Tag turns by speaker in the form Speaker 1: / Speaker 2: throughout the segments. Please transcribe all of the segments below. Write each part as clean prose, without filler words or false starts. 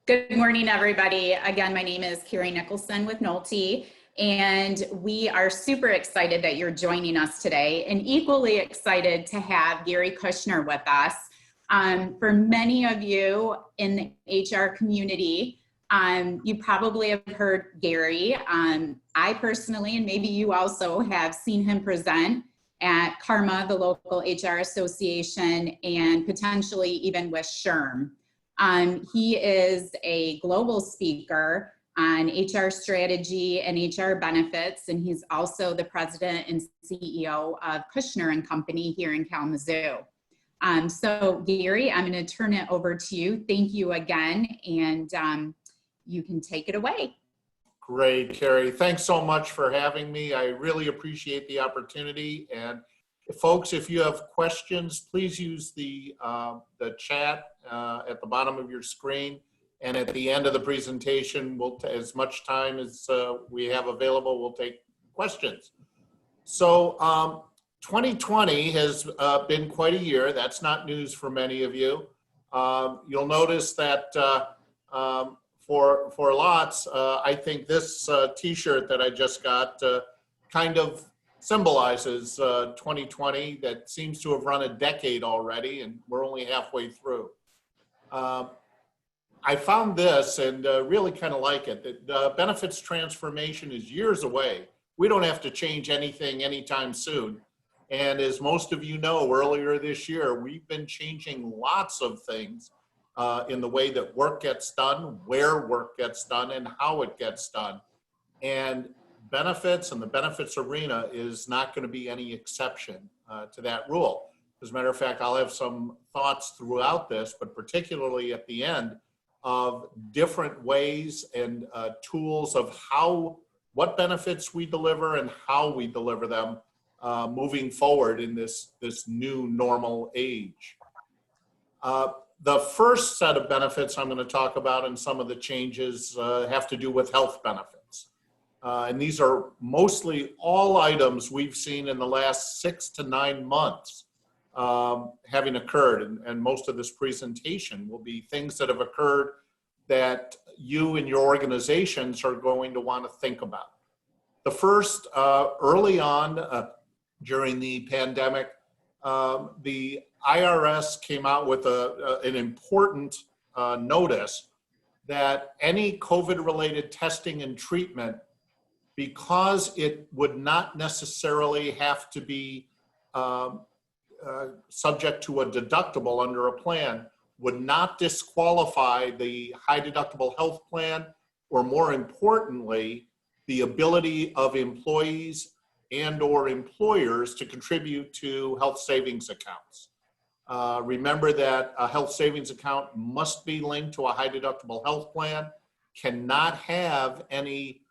Speaker 1: Good morning, everybody. Again, my name is Carrie Nicholson with Nulty, and we are super excited that you're joining us today, and equally excited to have Gary Kushner with us. For many of you in the HR community, you probably have heard Gary. I personally, and maybe you also, have seen him present at Karma, the local HR association, and potentially even with SHRM. He is a global speaker on HR strategy and HR benefits, and he's also the president and CEO of Kushner and Company here in Kalamazoo. So Gary, I'm going to turn it over to you. Thank you again, and you can take it away.
Speaker 2: Great, Carrie. Thanks so much for having me. I really appreciate the opportunity. And folks, if you have questions, please use the chat at the bottom of your screen. And at the end of the presentation, as much time as we have available, we'll take questions. So 2020 has been quite a year. That's not news for many of you. You'll notice that for lots, I think this t-shirt that I just got kind of symbolizes 2020 that seems to have run a decade already, and we're only halfway through. I found this and really kind of like it. That benefits transformation is years away. We don't have to change anything anytime soon. And as most of you know, earlier this year, we've been changing lots of things in the way that work gets done, where work gets done, and how it gets done. And benefits and the benefits arena is not going to be any exception to that rule. As a matter of fact, I'll have some thoughts throughout this, but particularly at the end, of different ways and tools of what benefits we deliver and how we deliver them moving forward in this new normal age. The first set of benefits I'm going to talk about and some of the changes have to do with health benefits. And these are mostly all items we've seen in the last 6 to 9 months having occurred. And most of this presentation will be things that have occurred that you and your organizations are going to want to think about. The first, early on during the pandemic, the IRS came out with an important notice that any COVID-related testing and treatment, because it would not necessarily have to be subject to a deductible under a plan, would not disqualify the high deductible health plan, or more importantly, the ability of employees and or employers to contribute to health savings accounts. Remember that a health savings account must be linked to a high deductible health plan, cannot have any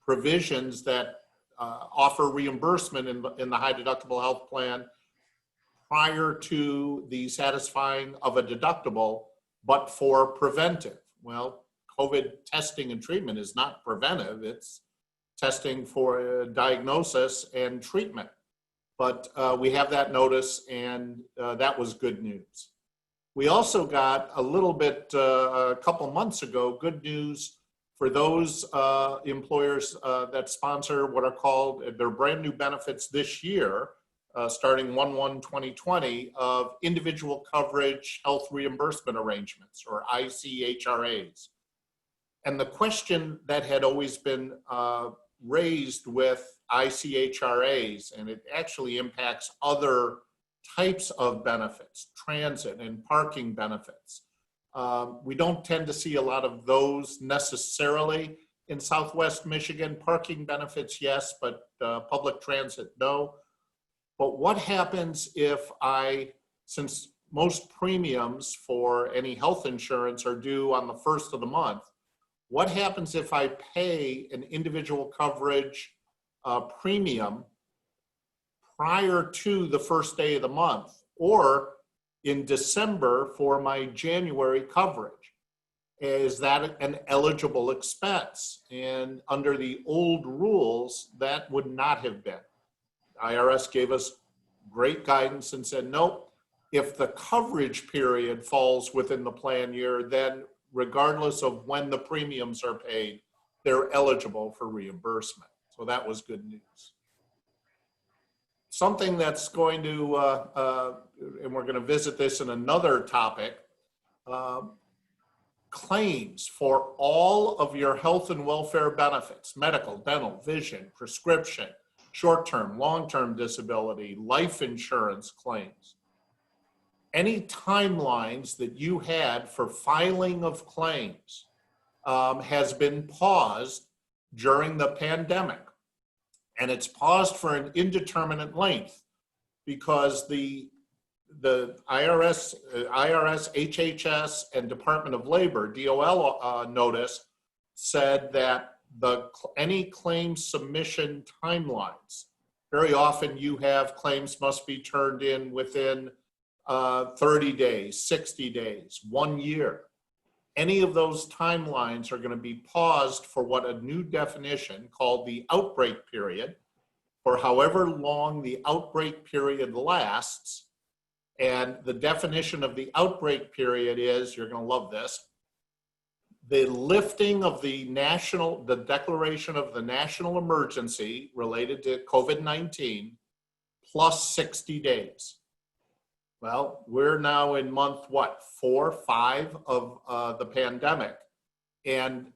Speaker 2: provisions that offer reimbursement in the high deductible health plan prior to the satisfying of a deductible, but for preventive. Well, COVID testing and treatment is not preventive, it's testing for diagnosis and treatment. But we have that notice, and that was good news. We also got a little bit, a couple months ago, good news for those employers that sponsor what are called their brand new benefits this year, starting 1/1/2020, of individual coverage health reimbursement arrangements, or ICHRAs. And the question that had always been raised with ICHRAs, and it actually impacts other types of benefits, transit and parking benefits. We don't tend to see a lot of those necessarily in Southwest Michigan. Parking benefits, yes, but public transit, no. But what happens if since most premiums for any health insurance are due on the 1st of the month, what happens if I pay an individual coverage premium prior to the first day of the month, or in December for my January coverage? Is that an eligible expense? And under the old rules, that would not have been. IRS gave us great guidance and said, nope, If the coverage period falls within the plan year, then regardless of when the premiums are paid, they're eligible for reimbursement. So that was good news. Something that's going to, and we're going to visit this in another topic, claims for all of your health and welfare benefits, medical, dental, vision, prescription, short-term, long-term disability, life insurance claims. Any timelines that you had for filing of claims has been paused during the pandemic. And it's paused for an indeterminate length because the IRS, HHS, and Department of Labor, DOL notice said that any claim submission timelines, very often you have claims must be turned in within 30 days, 60 days, 1 year. Any of those timelines are going to be paused for what a new definition called the outbreak period, for however long the outbreak period lasts. And the definition of the outbreak period is, you're going to love this, the lifting of the declaration of the national emergency related to COVID-19 plus 60 days. Well, we're now in month, 4, 5 of the pandemic. And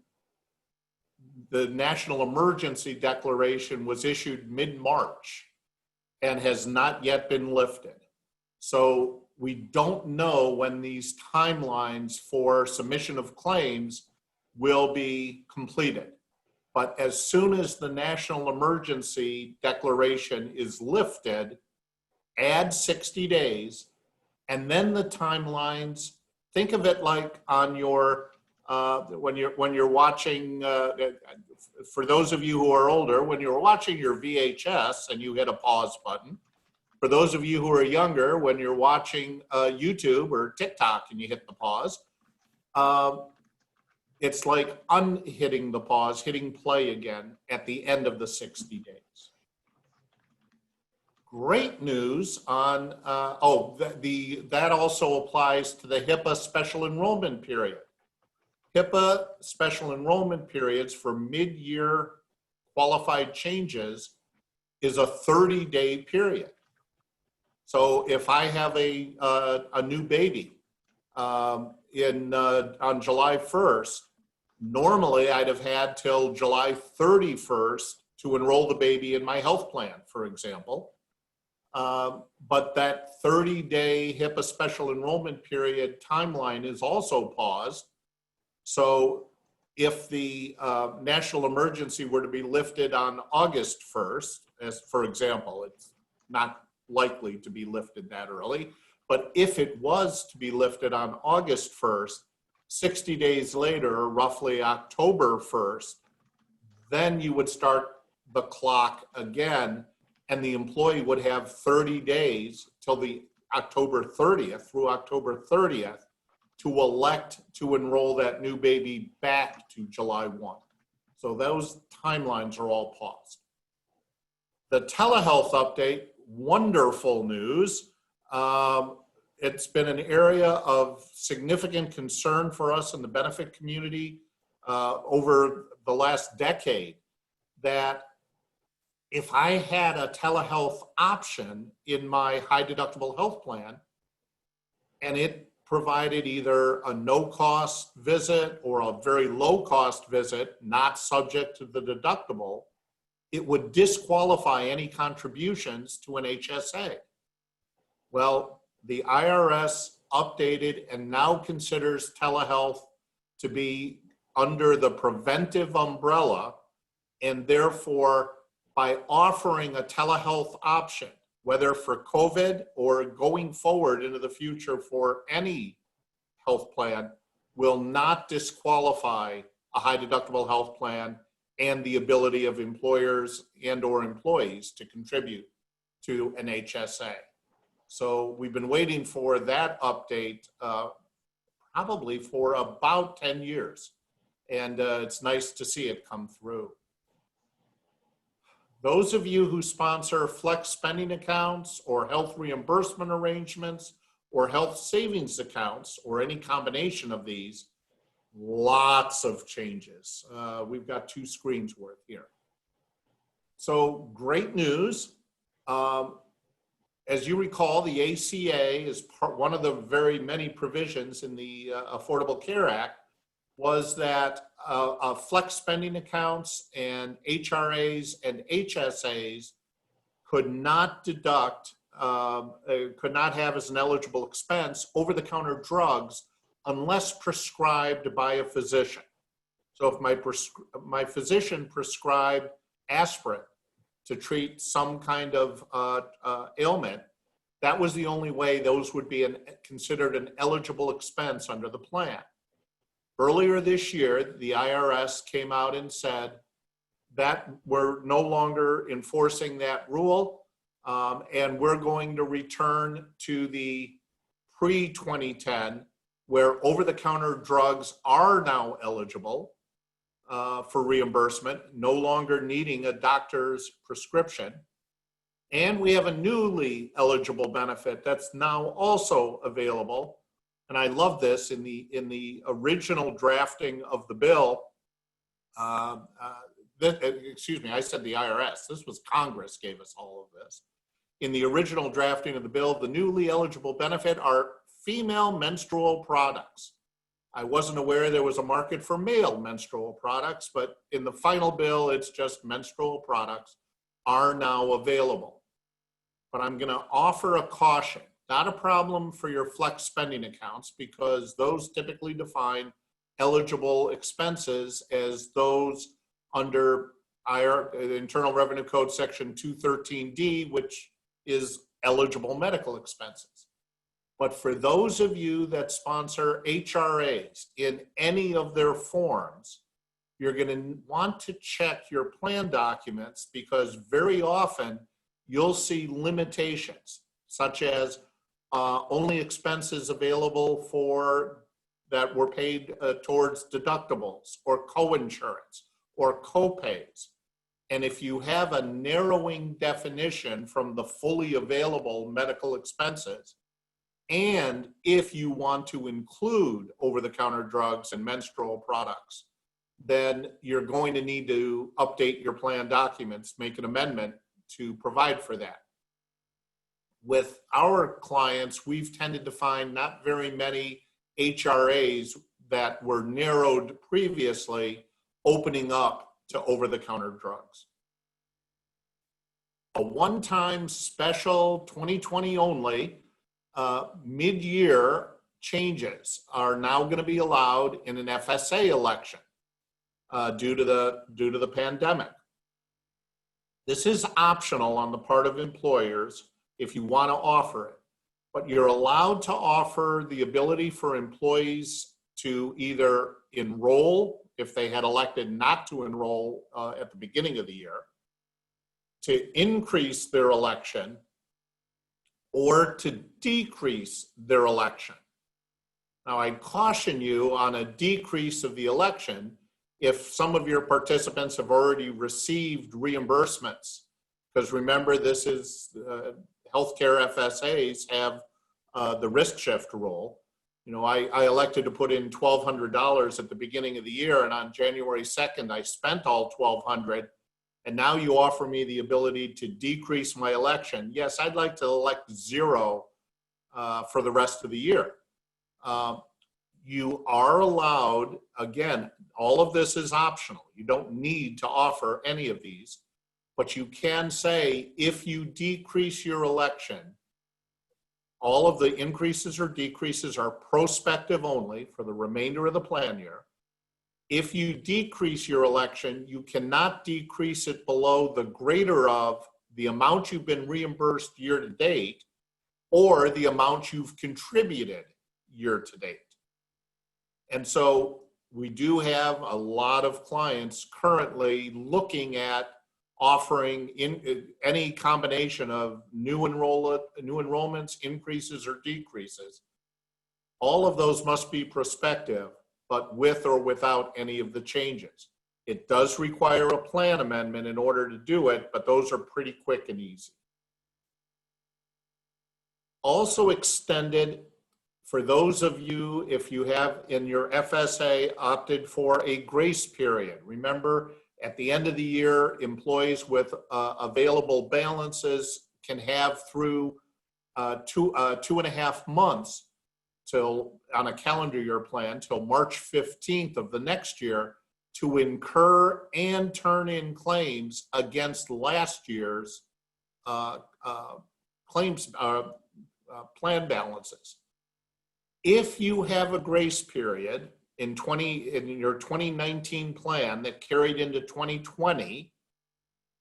Speaker 2: the national emergency declaration was issued mid-March and has not yet been lifted. So we don't know when these timelines for submission of claims will be completed. But as soon as the national emergency declaration is lifted, add 60 days, and then the timelines, think of it like on your, when you're watching, for those of you who are older, when you're watching your VHS and you hit a pause button, for those of you who are younger, when you're watching YouTube or TikTok and you hit the pause, it's like unhitting the pause, hitting play again at the end of the 60 days. Great news on, that also applies to the HIPAA special enrollment period. HIPAA special enrollment periods for mid-year qualified changes is a 30-day period. So if I have a new baby on July 1st, normally I'd have had till July 31st to enroll the baby in my health plan, for example. But that 30-day HIPAA special enrollment period timeline is also paused. So if the national emergency were to be lifted on August 1st, as for example, it's not likely to be lifted that early, but if it was to be lifted on August 1st, 60 days later, roughly October 1st, then you would start the clock again, and the employee would have 30 days till the October 30th, through October 30th, to elect to enroll that new baby back to July 1. So those timelines are all paused. The telehealth update, wonderful news. It's been an area of significant concern for us in the benefit community over the last decade, that if I had a telehealth option in my high deductible health plan and it provided either a no-cost visit or a very low-cost visit, not subject to the deductible, it would disqualify any contributions to an HSA. Well, the IRS updated and now considers telehealth to be under the preventive umbrella, and therefore, by offering a telehealth option, whether for COVID or going forward into the future for any health plan, will not disqualify a high deductible health plan and the ability of employers and or employees to contribute to an HSA. So we've been waiting for that update probably for about 10 years. And it's nice to see it come through. Those of you who sponsor flex spending accounts or health reimbursement arrangements or health savings accounts, or any combination of these, lots of changes. We've got 2 screens worth here. So great news. As you recall, the ACA is one of the very many provisions in the Affordable Care Act was that flex spending accounts and HRAs and HSAs could not deduct, could not have as an eligible expense over-the-counter drugs unless prescribed by a physician. So if my physician prescribed aspirin to treat some kind of ailment, that was the only way those would be considered an eligible expense under the plan. Earlier this year, the IRS came out and said that we're no longer enforcing that rule, and we're going to return to the pre-2010, where over-the-counter drugs are now eligible for reimbursement, no longer needing a doctor's prescription. And we have a newly eligible benefit that's now also available. And I love this, in the original drafting of the bill, excuse me, I said the IRS, this was Congress gave us all of this. In the original drafting of the bill, the newly eligible benefit are female menstrual products. I wasn't aware there was a market for male menstrual products, but in the final bill, it's just menstrual products are now available. But I'm going to offer a caution, not a problem for your flex spending accounts, because those typically define eligible expenses as those under Internal Revenue Code Section 213D, which is eligible medical expenses. But for those of you that sponsor HRAs in any of their forms, you're going to want to check your plan documents, because very often you'll see limitations, such as only expenses available for that were paid towards deductibles or coinsurance or copays. And if you have a narrowing definition from the fully available medical expenses, and if you want to include over-the-counter drugs and menstrual products, then you're going to need to update your plan documents, make an amendment to provide for that. With our clients, we've tended to find not very many HRAs that were narrowed previously opening up to over-the-counter drugs. A one-time special 2020 only mid-year changes are now going to be allowed in an FSA election due to the pandemic. This is optional on the part of employers if you want to offer it, but you're allowed to offer the ability for employees to either enroll if they had elected not to enroll at the beginning of the year, to increase their election, or to decrease their election. Now, I'd caution you on a decrease of the election if some of your participants have already received reimbursements, because remember, this is healthcare FSAs have the risk shift rule. You know, I elected to put in $1,200 at the beginning of the year, and on January 2nd, I spent all $1,200. And now you offer me the ability to decrease my election. Yes, I'd like to elect 0 for the rest of the year. You are allowed, again, all of this is optional. You don't need to offer any of these, but you can say if you decrease your election, all of the increases or decreases are prospective only for the remainder of the plan year. If you decrease your election, you cannot decrease it below the greater of the amount you've been reimbursed year to date or the amount you've contributed year to date. And so we do have a lot of clients currently looking at offering in any combination of new enrollments, increases or decreases. All of those must be prospective, but with or without any of the changes. It does require a plan amendment in order to do it, but those are pretty quick and easy. also extended for those of you, if you have in your FSA opted for a grace period. Remember, at the end of the year, employees with available balances can have through 2.5 months till, on a calendar year plan, till March 15th of the next year to incur and turn in claims against last year's claims plan balances. If you have a grace period in your 2019 plan that carried into 2020,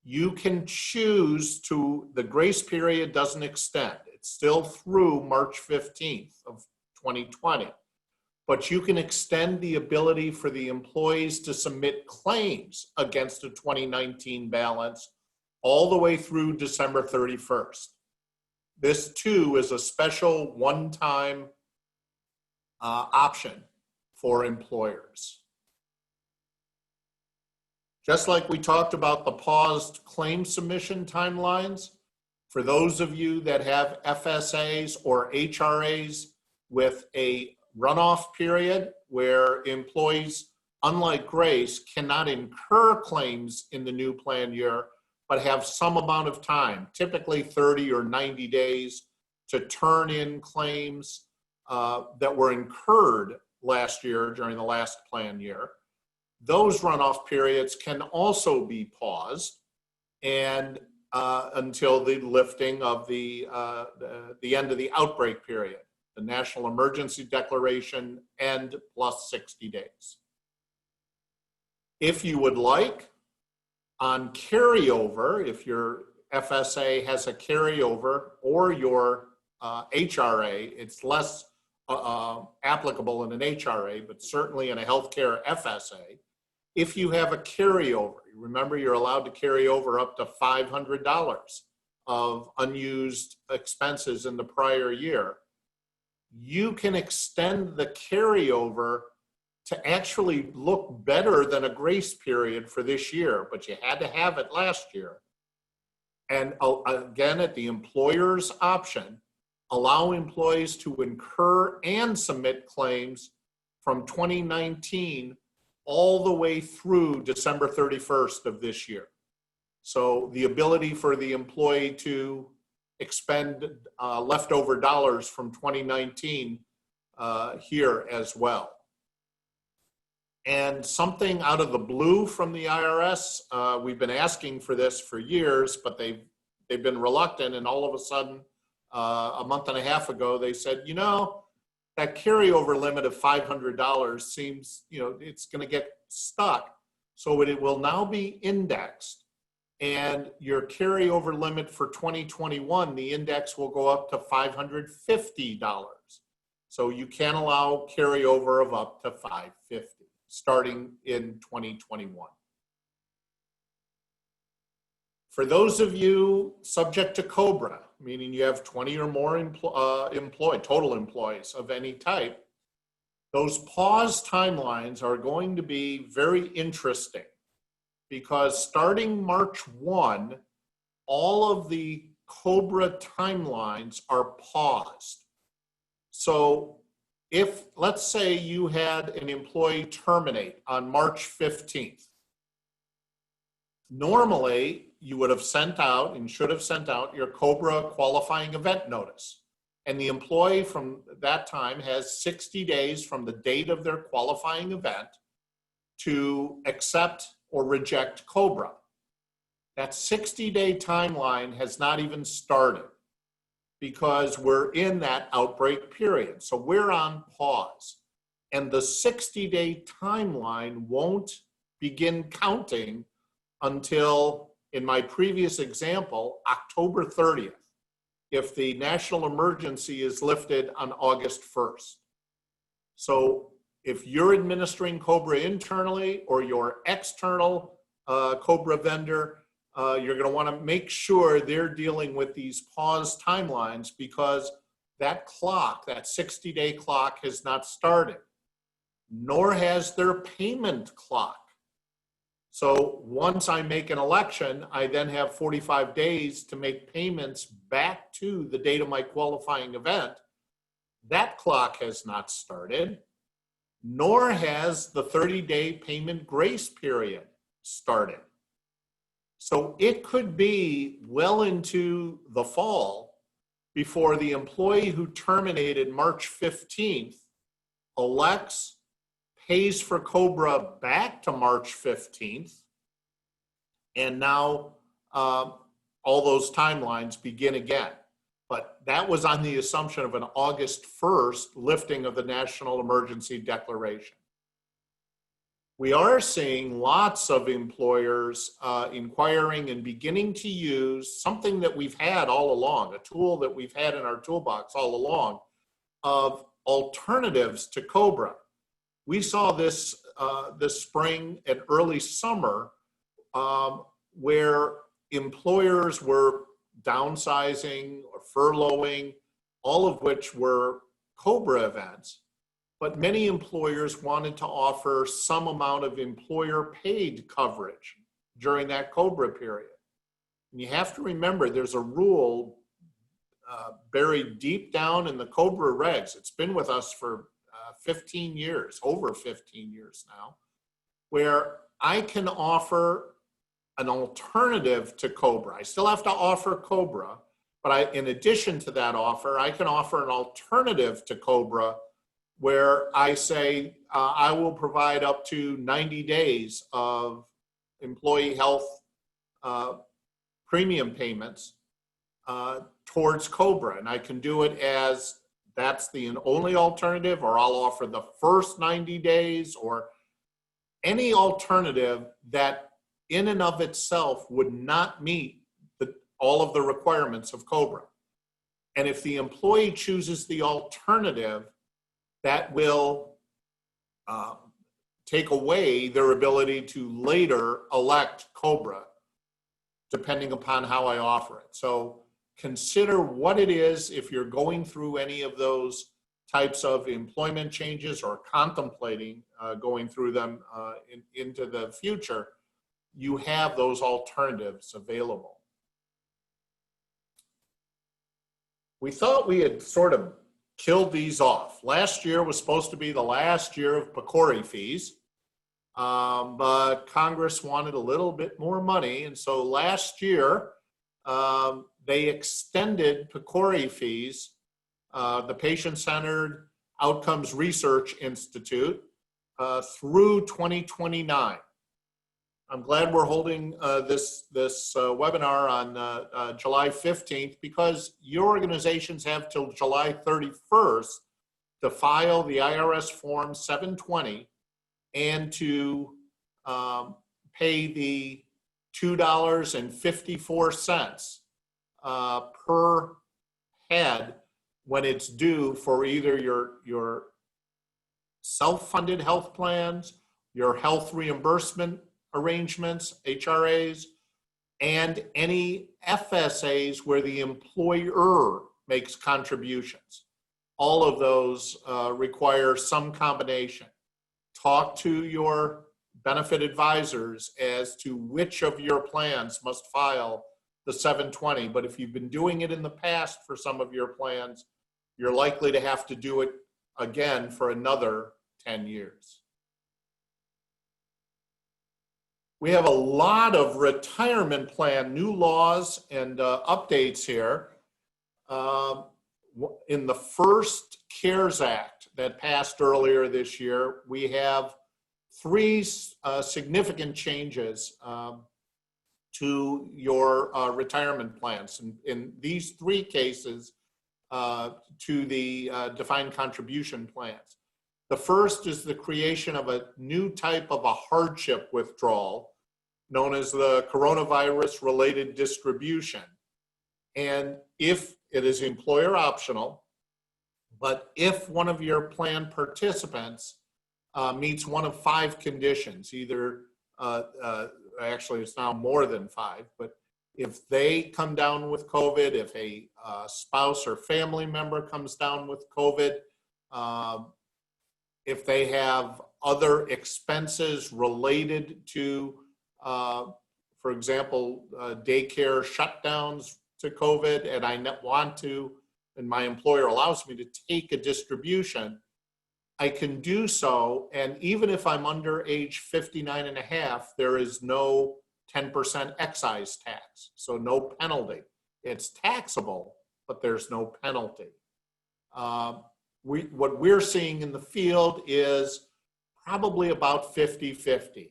Speaker 2: you can choose to, the grace period doesn't extend. It's still through March 15th of 2020, but you can extend the ability for the employees to submit claims against a 2019 balance all the way through December 31st. This too is a special one-time option for employers. Just like we talked about the paused claim submission timelines, for those of you that have FSAs or HRAs with a runoff period where employees, unlike grace, cannot incur claims in the new plan year, but have some amount of time, typically 30 or 90 days, to turn in claims that were incurred last year during the last plan year. Those runoff periods can also be paused and until the lifting of the end of the outbreak period, the national emergency declaration, and plus 60 days. If you would like, on carryover, if your FSA has a carryover or your HRA, it's less applicable in an HRA, but certainly in a healthcare FSA. If you have a carryover, remember you're allowed to carry over up to $500 of unused expenses in the prior year, you can extend the carryover to actually look better than a grace period for this year, but you had to have it last year. And again, at the employer's option, allow employees to incur and submit claims from 2019 all the way through December 31st of this year. So the ability for the employee to expend leftover dollars from 2019 here as well. And something out of the blue from the IRS, we've been asking for this for years, but they've been reluctant, and all of a sudden, a month and a half ago, they said, you know, that carryover limit of $500 seems, you know, it's going to get stuck. So it will now be indexed, and your carryover limit for 2021, the index will go up to $550. So you can allow carryover of up to $550 starting in 2021. For those of you subject to COBRA, meaning you have 20 or more total employees of any type, those pause timelines are going to be very interesting because starting March 1, all of the COBRA timelines are paused. So if, let's say you had an employee terminate on March 15th, normally you would have sent out and should have sent out your COBRA qualifying event notice. And the employee from that time has 60 days from the date of their qualifying event to accept or reject COBRA. That 60-day timeline has not even started because we're in that outbreak period. So we're on pause. And the 60-day timeline won't begin counting until, in my previous example, October 30th, if the national emergency is lifted on August 1st. So if you're administering COBRA internally or your external COBRA vendor, you're going to want to make sure they're dealing with these pause timelines because that clock, that 60-day clock, has not started, nor has their payment clock. So once I make an election, I then have 45 days to make payments back to the date of my qualifying event. That clock has not started, nor has the 30-day payment grace period started. So it could be well into the fall before the employee who terminated March 15th elects, pays for COBRA back to March 15th, and now all those timelines begin again. But that was on the assumption of an August 1st lifting of the National Emergency Declaration. We are seeing lots of employers inquiring and beginning to use something that we've had all along, a tool that we've had in our toolbox all along, of alternatives to COBRA. We saw this this spring and early summer where employers were downsizing or furloughing, all of which were COBRA events. But many employers wanted to offer some amount of employer-paid coverage during that COBRA period. And you have to remember, there's a rule buried deep down in the COBRA regs. It's been with us for 15 years, over 15 years now, where I can offer an alternative to COBRA. I still have to offer COBRA, but in addition to that offer, I can offer an alternative to COBRA where I say I will provide up to 90 days of employee health premium payments towards COBRA. And I can do it as that's the only alternative, or I'll offer the first 90 days, or any alternative that in and of itself would not meet all of the requirements of COBRA. And if the employee chooses the alternative, that will take away their ability to later elect COBRA, depending upon how I offer it. So consider what it is if you're going through any of those types of employment changes or contemplating going through them into the future. You have those alternatives available. We thought we had sort of killed these off. Last year was supposed to be the last year of PCORI fees, but Congress wanted a little bit more money, and so last year they extended PCORI fees, the Patient-Centered Outcomes Research Institute, through 2029. I'm glad we're holding this webinar on July 15th, because your organizations have till July 31st to file the IRS Form 720 and to pay the $2.54 per head when it's due for either your self-funded health plans, your health reimbursement arrangements, HRAs, and any FSAs where the employer makes contributions. All of those require some combination. Talk to your benefit advisors as to which of your plans must file the 720. But if you've been doing it in the past for some of your plans, you're likely to have to do it again for another 10 years. We have a lot of retirement plan new laws and updates here. In the first CARES Act that passed earlier this year, we have three significant changes to your retirement plans. In these three cases, to the defined contribution plans. The first is the creation of a new type of a hardship withdrawal known as the coronavirus-related distribution. And if it is employer optional, but if one of your plan participants meets one of 5 conditions, either, actually it's now more than 5, but if they come down with COVID, if a spouse or family member comes down with COVID, if they have other expenses related to for example, daycare shutdowns to COVID, and I want to, and my employer allows me to take a distribution, I can do so. And even if I'm under age 59 and a half, there is no 10% excise tax, so no penalty. It's taxable, but there's no penalty. What we're seeing in the field is probably about 50-50.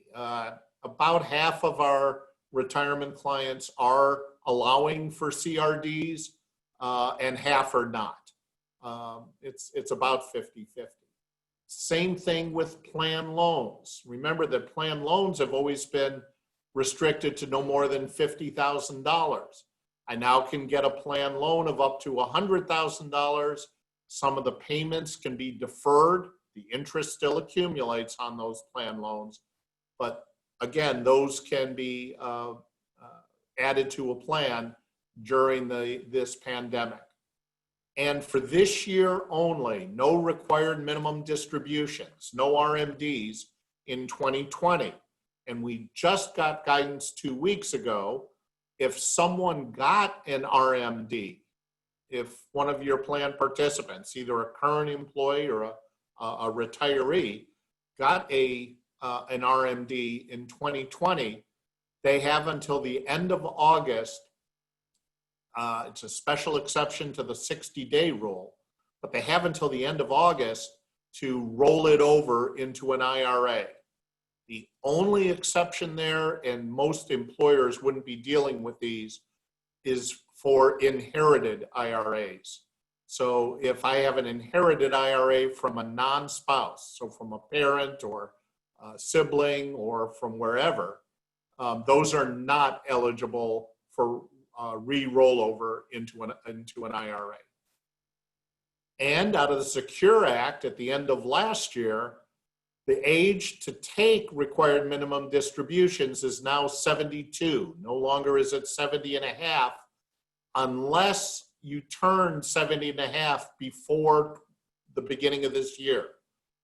Speaker 2: About half of our retirement clients are allowing for CRDs, and half are not. It's about 50-50. Same thing with plan loans. Remember that plan loans have always been restricted to no more than $50,000. I now can get a plan loan of up to $100,000. Some of the payments can be deferred. The interest still accumulates on those plan loans. But again, those can be added to a plan during this pandemic. And for this year only, no required minimum distributions, no RMDs in 2020. And we just got guidance 2 weeks ago. If someone got an RMD, if one of your plan participants, either a current employee or a retiree, got an RMD in 2020, they have until the end of August. It's a special exception to the 60-day rule, but they have until the end of August to roll it over into an IRA. The only exception there, and most employers wouldn't be dealing with these, is for inherited IRAs. So if I have an inherited IRA from a non-spouse, so from a parent or a sibling or from wherever, those are not eligible for re-rollover into an IRA. And out of the Secure Act at the end of last year, the age to take required minimum distributions is now 72. No longer is it 70 and a half, unless you turn 70 and a half before the beginning of this year.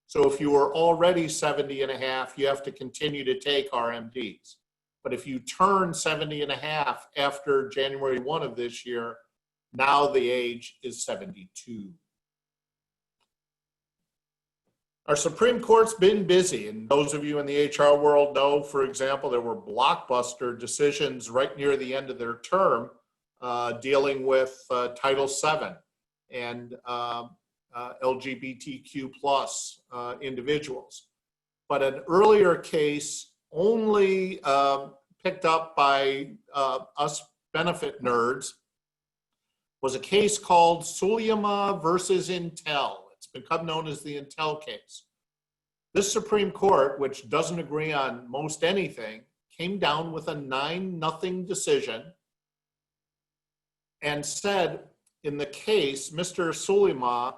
Speaker 2: So if you were already 70 and a half, you have to continue to take RMDs. But if you turn 70 and a half after January 1 of this year, now the age is 72. Our Supreme Court's been busy, and those of you in the HR world know, for example, there were blockbuster decisions right near the end of their term dealing with Title VII and LGBTQ plus individuals. But an earlier case only picked up by us benefit nerds was a case called Suleyma versus Intel. It's become known as the Intel case. This Supreme Court, which doesn't agree on most anything, came down with a 9-0 decision and said in the case, Mr. Suleyma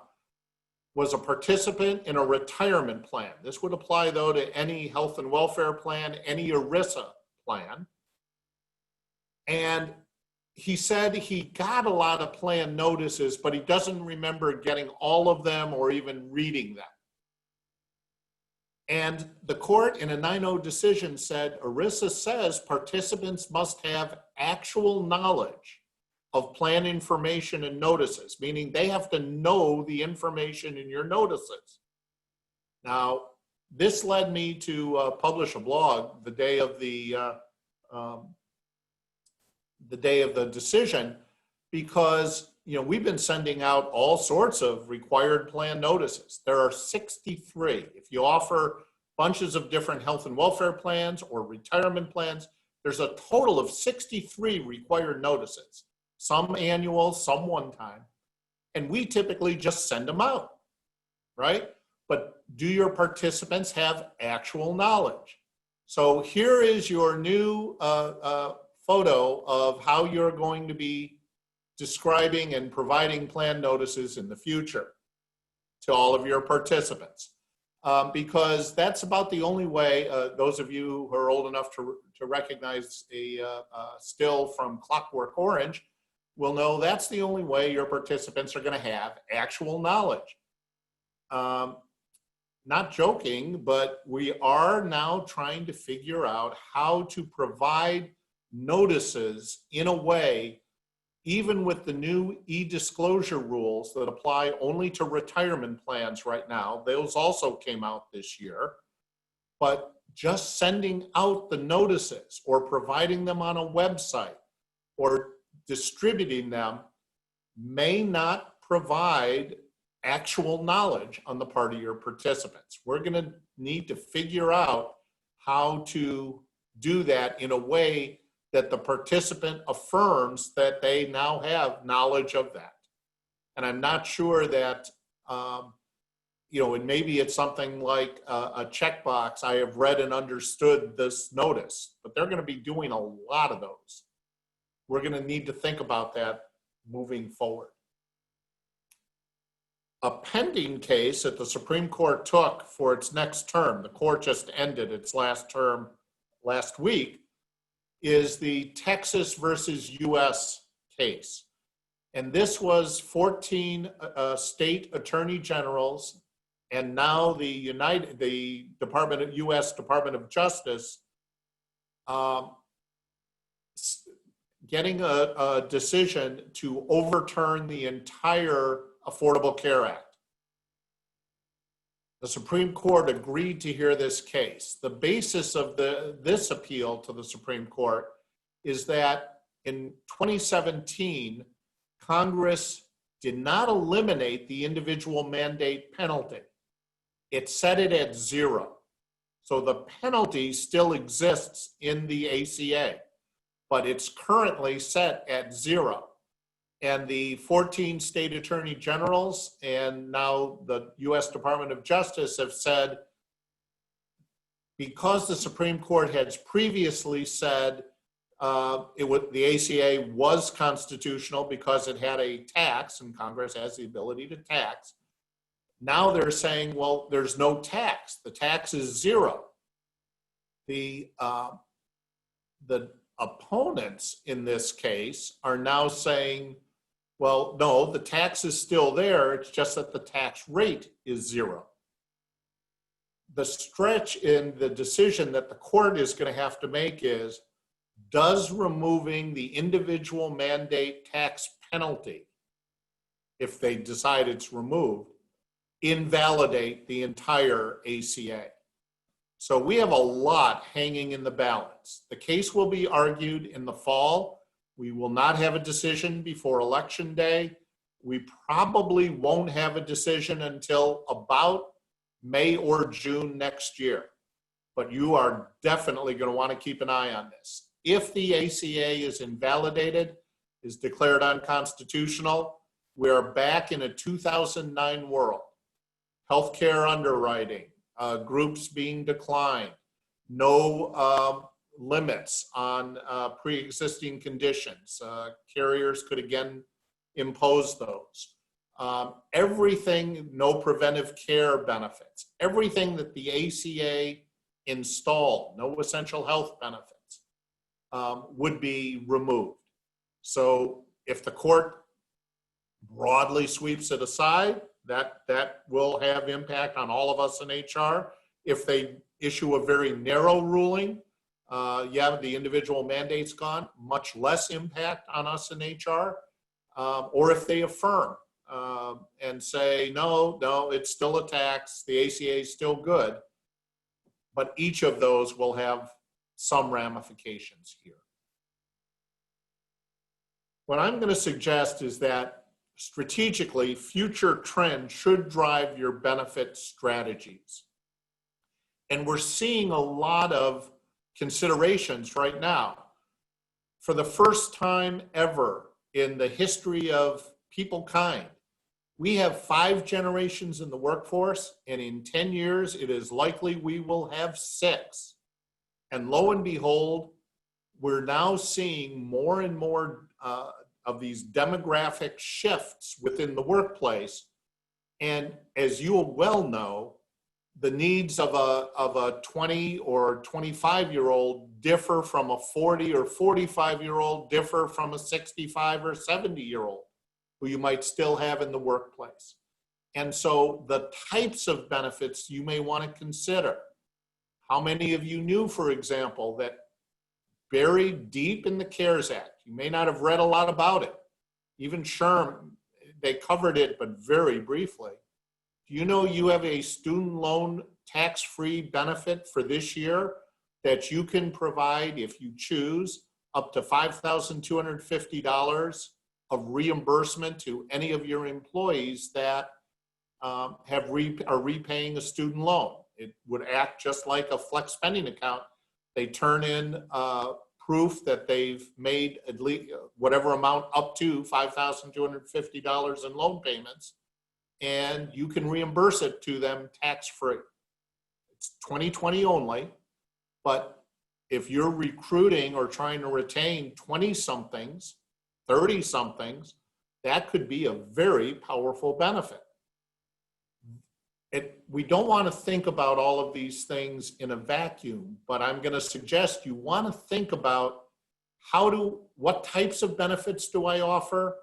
Speaker 2: was a participant in a retirement plan. This would apply, though, to any health and welfare plan, any ERISA plan. And he said he got a lot of plan notices, but he doesn't remember getting all of them or even reading them. And the court in a 9-0 decision said, ERISA says participants must have actual knowledge of plan information and notices, meaning they have to know the information in your notices. Now, this led me to publish a blog the day of the decision, because we've been sending out all sorts of required plan notices. There are 63. If you offer bunches of different health and welfare plans or retirement plans, there's a total of 63 required notices. Some annual, some one time. And we typically just send them out, right? But do your participants have actual knowledge? So here is your new photo of how you're going to be describing and providing plan notices in the future to all of your participants. Because that's about the only way, those of you who are old enough to recognize a still from Clockwork Orange will know that's the only way your participants are going to have actual knowledge. not joking, but we are now trying to figure out how to provide notices in a way, even with the new e-disclosure rules that apply only to retirement plans right now. Those also came out this year. But just sending out the notices or providing them on a website or distributing them may not provide actual knowledge on the part of your participants. We're going to need to figure out how to do that in a way that the participant affirms that they now have knowledge of that. And I'm not sure that, and maybe it's something like a checkbox, I have read and understood this notice, but they're going to be doing a lot of those. We're going to need to think about that moving forward. A pending case that the Supreme Court took for its next term, the court just ended its last term last week, is the Texas versus US case. And this was 14 state attorney generals and now the US Department of Justice getting a decision to overturn the entire Affordable Care Act. The Supreme Court agreed to hear this case. The basis of this appeal to the Supreme Court is that in 2017, Congress did not eliminate the individual mandate penalty. It set it at 0. So the penalty still exists in the ACA, but it's currently set at 0. And the 14 state attorney generals and now the US Department of Justice have said, because the Supreme Court has previously said the ACA was constitutional because it had a tax, and Congress has the ability to tax. Now they're saying, well, there's no tax. The tax is 0. The opponents in this case are now saying, well, no, the tax is still there. It's just that the tax rate is 0. The stretch in the decision that the court is going to have to make is, does removing the individual mandate tax penalty, if they decide it's removed, invalidate the entire ACA? So we have a lot hanging in the balance. The case will be argued in the fall. We will not have a decision before Election Day. We probably won't have a decision until about May or June next year. But you are definitely going to want to keep an eye on this. If the ACA is invalidated, is declared unconstitutional, we are back in a 2009 world. Healthcare underwriting, groups being declined, no limits on pre-existing conditions. Carriers could again impose those. Everything, no preventive care benefits. Everything that the ACA installed, no essential health benefits, would be removed. So if the court broadly sweeps it aside, that will have impact on all of us in HR. If they issue a very narrow ruling, the individual mandate's gone, much less impact on us in HR. Or if they affirm and say, no, it's still a tax, the ACA is still good, but each of those will have some ramifications here. What I'm going to suggest is that strategically, future trends should drive your benefit strategies. And we're seeing a lot of considerations right now. For the first time ever in the history of peoplekind, we have 5 generations in the workforce, and in 10 years, it is likely we will have 6. And lo and behold, we're now seeing more and more of these demographic shifts within the workplace. And as you well know, the needs of a 20 or 25-year-old differ from a 40 or 45-year-old, differ from a 65 or 70-year-old who you might still have in the workplace. And so the types of benefits you may want to consider. How many of you knew, for example, that buried deep in the CARES Act, you may not have read a lot about it. Even SHRM, they covered it, but very briefly. Do you know you have a student loan tax-free benefit for this year that you can provide, if you choose, up to $5,250 of reimbursement to any of your employees that are repaying a student loan? It would act just like a flex spending account. They turn in proof that they've made at least whatever amount up to $5,250 in loan payments, and you can reimburse it to them tax-free. It's 2020 only, but if you're recruiting or trying to retain 20-somethings, 30-somethings, that could be a very powerful benefit. We don't want to think about all of these things in a vacuum, but I'm going to suggest you want to think about what types of benefits do I offer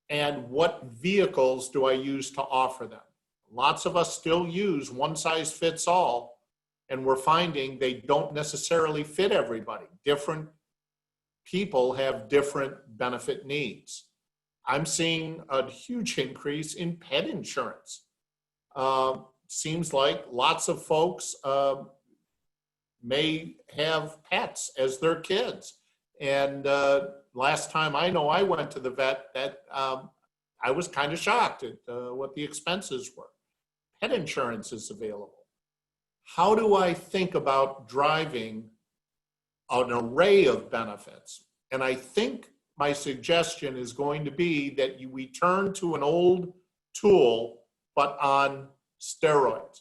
Speaker 2: and what vehicles do I use to offer them. Lots of us still use one size fits all, and we're finding they don't necessarily fit everybody. Different people have different benefit needs. I'm seeing a huge increase in pet insurance. Seems like lots of folks may have pets as their kids. And last time I know I went to the vet, I was kind of shocked at what the expenses were. Pet insurance is available. How do I think about driving an array of benefits? And I think my suggestion is going to be that we turn to an old tool, but on steroids.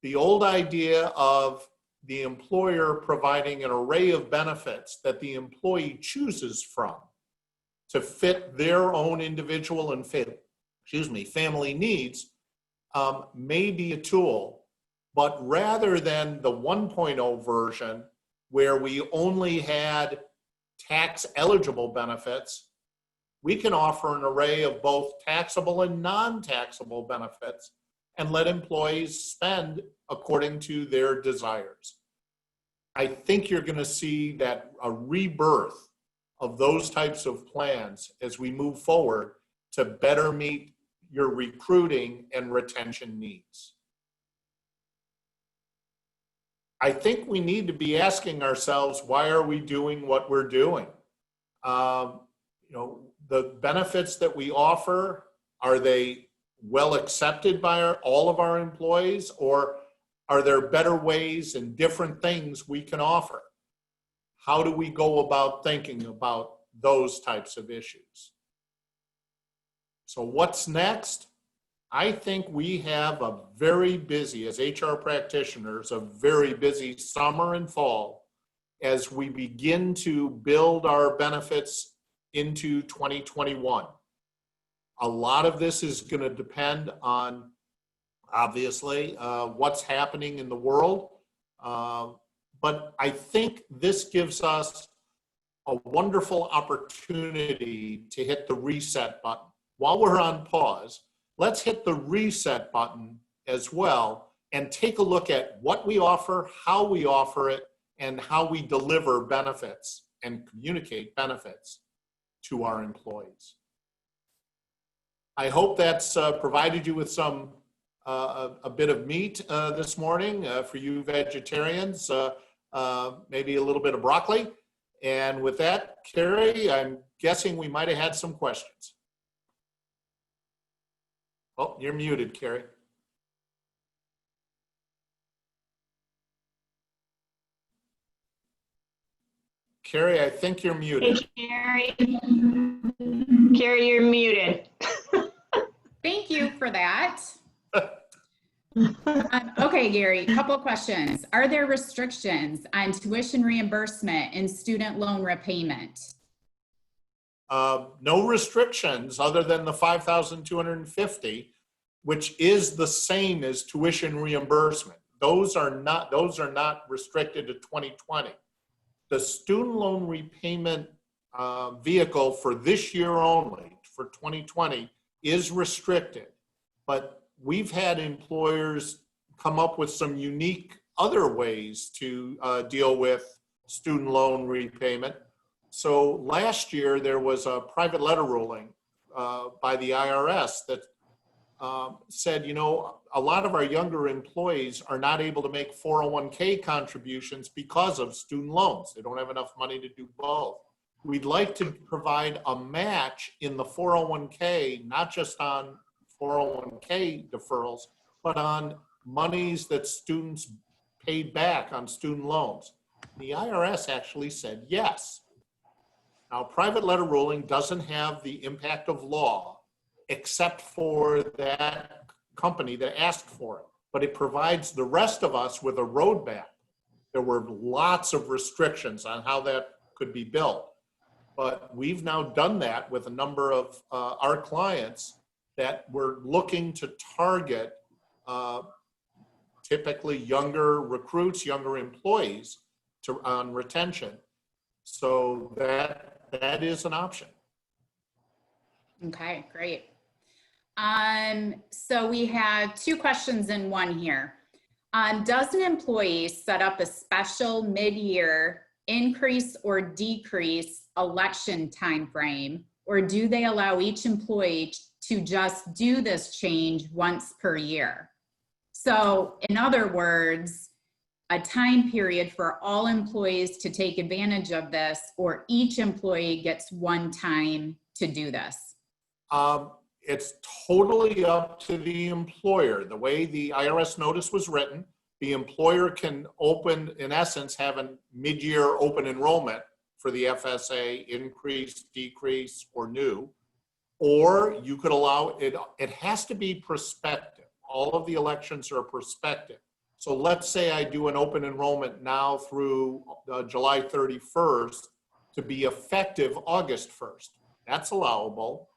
Speaker 2: The old idea of the employer providing an array of benefits that the employee chooses from to fit their own individual and family needs may be a tool, but rather than the 1.0 version where we only had tax eligible benefits, we can offer an array of both taxable and non-taxable benefits and let employees spend according to their desires. I think you're going to see that a rebirth of those types of plans as we move forward to better meet your recruiting and retention needs. I think we need to be asking ourselves, why are we doing what we're doing? The benefits that we offer, are they well accepted by all of our employees, or are there better ways and different things we can offer? How do we go about thinking about those types of issues? So what's next? I think we have a very busy, as HR practitioners, a very busy summer and fall as we begin to build our benefits into 2021. A lot of this is going to depend on, obviously, what's happening in the world. But I think this gives us a wonderful opportunity to hit the reset button. While we're on pause, let's hit the reset button as well and take a look at what we offer, how we offer it, and how we deliver benefits and communicate benefits to our employees. I hope that's provided you with some a bit of meat this morning for you vegetarians, maybe a little bit of broccoli. And with that, Carrie, I'm guessing we might have had some questions. Oh, you're muted, Carrie. Carrie, I think you're muted.
Speaker 3: Hey, Carrie, you're muted.
Speaker 1: Thank you for that. Okay, Gary, a couple of questions. Are there restrictions on tuition reimbursement and student loan repayment?
Speaker 2: No restrictions other than the $5,250, which is the same as tuition reimbursement. Those are not restricted to 2020. The student loan repayment vehicle for this year only, for 2020, is restricted. but we've had employers come up with some unique other ways to deal with student loan repayment. So last year, there was a private letter ruling by the IRS that said, you know, a lot of our younger employees are not able to make 401k contributions because of student loans. They don't have enough money to do both. We'd like to provide a match in the 401k, not just on 401k deferrals, but on monies that students paid back on student loans. The IRS actually said yes. Now, private letter ruling doesn't have the impact of law, except for that company that asked for it, but it provides the rest of us with a roadmap. There were lots of restrictions on how that could be built, but we've now done that with a number of our clients that we're looking to target typically younger recruits, younger employees on retention. So that is an option.
Speaker 1: Okay, great. So we have two questions in one here. Does an employee set up a special mid-year increase or decrease election timeframe, or do they allow each employee to just do this change once per year? So in other words, a time period for all employees to take advantage of this, or each employee gets one time to do this?
Speaker 2: It's totally up to the employer. The way the IRS notice was written, the employer can open, in essence, have a mid-year open enrollment for the FSA, increase, decrease, or new, or you could allow it. It has to be prospective. All of the elections are prospective. So let's say I do an open enrollment now through July 31st to be effective August 1st. That's allowable.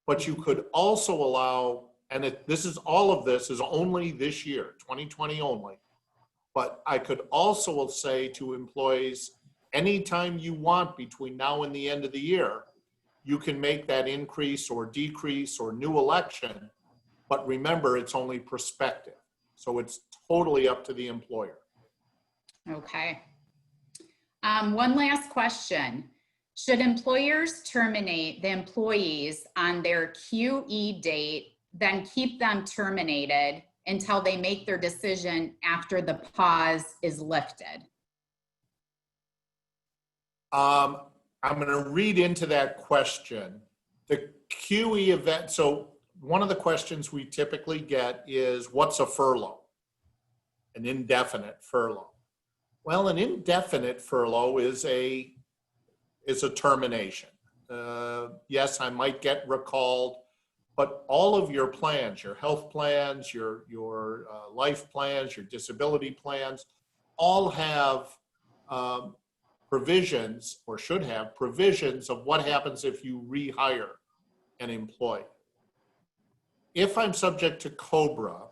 Speaker 2: But you could also allow, and all of this is only this year, 2020 only. But I could also say to employees, anytime you want between now and the end of the year, you can make that increase or decrease or new election. But remember, it's only prospective. So it's totally up to the employer.
Speaker 1: Okay. One last question. Should employers terminate the employees on their QE date, then keep them terminated until they make their decision after the pause is lifted?
Speaker 2: I'm going to read into that question. The QE event, so one of the questions we typically get is, what's a furlough? An indefinite furlough. Well, an indefinite furlough is a termination. Yes, I might get recalled, but all of your plans, your health plans, your life plans, your disability plans, all have provisions, or should have provisions, of what happens if you rehire an employee. If I'm subject to COBRA,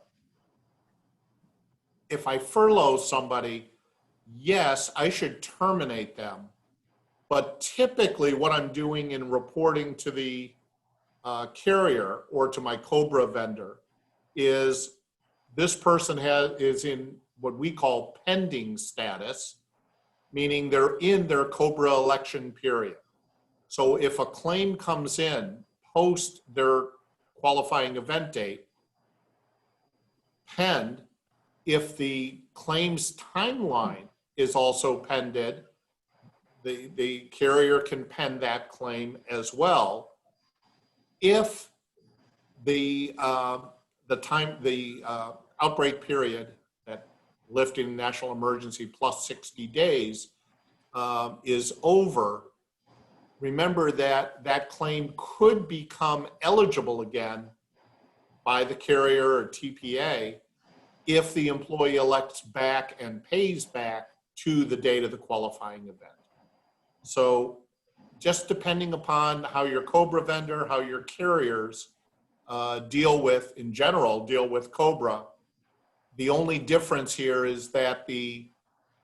Speaker 2: if I furlough somebody, yes, I should terminate them. But typically what I'm doing in reporting to the carrier or to my COBRA vendor is this person is in what we call pending status, meaning they're in their COBRA election period. So if a claim comes in post their qualifying event date, penned, if the claims timeline is also pended, the carrier can pen that claim as well. If the outbreak period, that lifting national emergency plus 60 days is over, remember that claim could become eligible again by the carrier or TPA if the employee elects back and pays back to the date of the qualifying event. So just depending upon how your COBRA vendor, how your carriers deal with COBRA, the only difference here is that the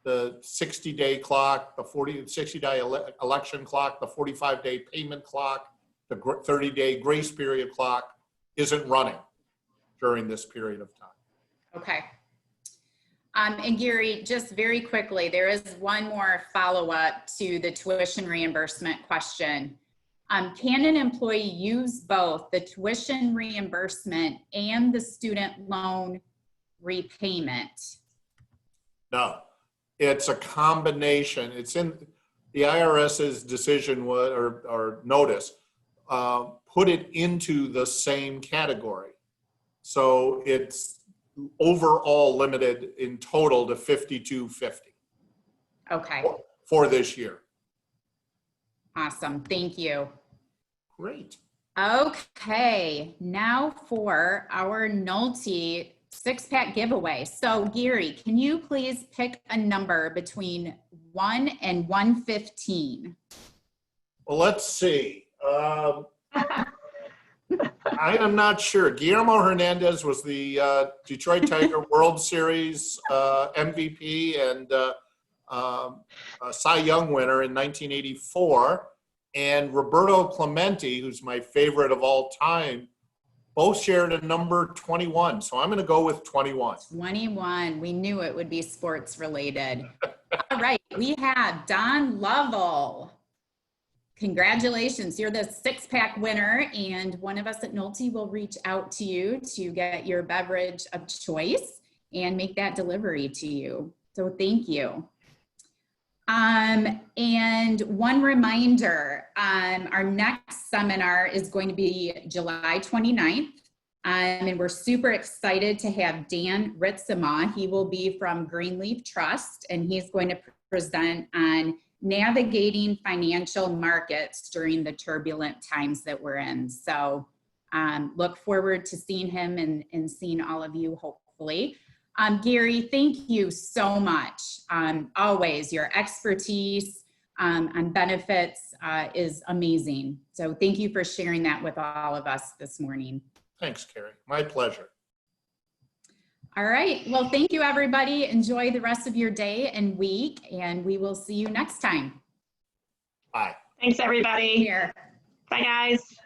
Speaker 2: 60-day clock, the 60-day election clock, the 45-day payment clock, the 30-day grace period clock isn't running. during this period of time.
Speaker 1: Okay. And Gary, just very quickly, there is one more follow-up to the tuition reimbursement question. Can an employee use both the tuition reimbursement and the student loan repayment?
Speaker 2: No, it's a combination. It's in the IRS's decision or notice, put it into the same category. So it's overall limited in total to $5,250.
Speaker 1: Okay.
Speaker 2: For this year.
Speaker 1: Awesome. Thank you.
Speaker 2: Great.
Speaker 1: Okay. Now for our Nulty 6-pack giveaway. So Gary, can you please pick a number between 1 and 115?
Speaker 2: Well, let's see. I am not sure. Guillermo Hernandez was the Detroit Tiger World Series MVP and Cy Young winner in 1984. And Roberto Clemente, who's my favorite of all time, both shared a number 21. So I'm going to go with 21. 21.
Speaker 1: We knew it would be sports related. All right. We have Don Lovell. Congratulations. You're the 6-pack winner, and one of us at Nulty will reach out to you to get your beverage of choice and make that delivery to you. So thank you. And one reminder, our next seminar is going to be July 29th. And we're super excited to have Dan Ritzema. He will be from Greenleaf Trust, and he's going to present on navigating financial markets during the turbulent times that we're in. So look forward to seeing him and seeing all of you, hopefully. Gary, thank you so much. Always, your expertise on benefits is amazing. So thank you for sharing that with all of us this morning.
Speaker 2: Thanks, Carrie. My pleasure.
Speaker 1: All right. Well, thank you, everybody. Enjoy the rest of your day and week, and we will see you next time.
Speaker 2: Bye.
Speaker 3: Thanks, everybody.
Speaker 1: Here.
Speaker 3: Bye, guys.